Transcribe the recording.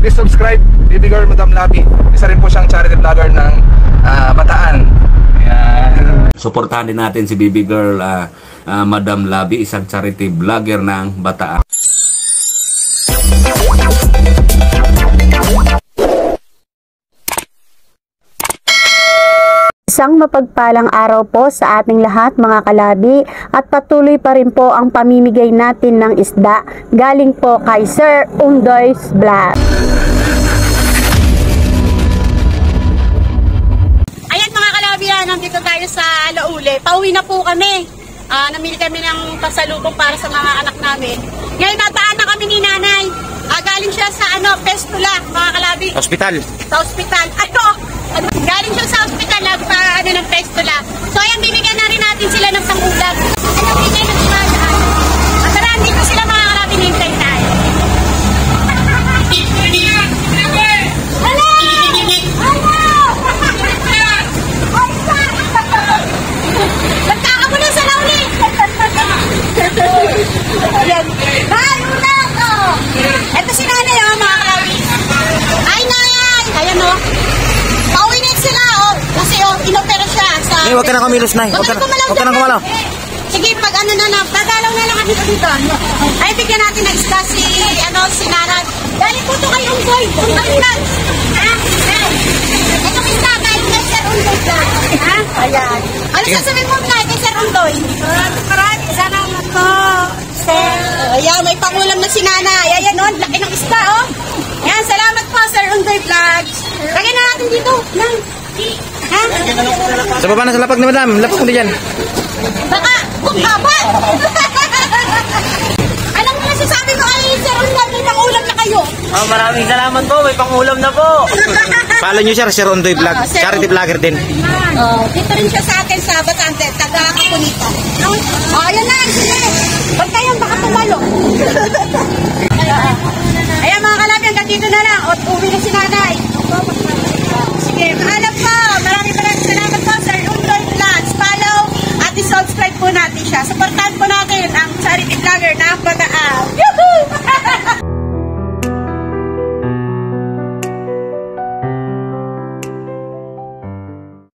please subscribe, Baby Girl Madam Labi. Isa rin po siyang charity vlogger ng Bataan. Ayan. Suportahan din natin si Baby Girl Madam Labi, isang charity vlogger ng Bataan. Isang mapagpalang araw po sa ating lahat mga kalabi, at patuloy pa rin po ang pamimigay natin ng isda galing po kay Sir Undoy's Vlog. Ayan mga kalabi, nandito tayo sa Alaule. Pauwi na po kami. Namili kami ng pasalubong para sa mga anak namin. Ngayon nataan na kami ni nanay. Galing siya sa Pestula, mga kalabi. Hospital. Sa ospital. Galing siya sa ospital ng Pestula. So ayan, bibigyan na rin natin sila ng pangulam. Ano bigay ng imadaan? At tara, dito sila mga kalabi, nintay tayo. Hello! Nagkakamo na sa lauli! Ayan. Ay, ulang! Ito si nanay, mga kalabi. Ay, nanay! Ayan, pauwi na sila, kasi inopera siya sa... Huwag ka na kumilos, Nay. Huwag ka na kumalaw. Sige, pag dadalaw na lang kami dito. Ay, bigyan natin ng isda si nanay. Galing po ito kay Unggoy. Itong isda, galing kay Sir Unggoy. Ayan. Ano sasabihin mo kay Sir Unggoy? Maraming salamat po, Sir. Ayan, may pangulam na si nanay. Ayan, laki ng isda, Ayan, salamat po, Sir Unggoy Vlogs. Lagyan na natin dito. Sa baba na sa lapag ni Madam. Lapag mo dyan. Baka, bukhabat! Alam mo na sasabi ko kay Sir Unggoy, may pangulam na kayo. Maraming salamat po, may pangulam na po. Follow nyo siya, Sir Undoy Vlog. Charity vlogger din. Dito rin siya sa akin sa Batante, taga-Kapunita. Ayan na, sige. Huwag kayong baka tumalo. Ayan mga kalabi, hanggang dito na lang. Uwi na si nanay.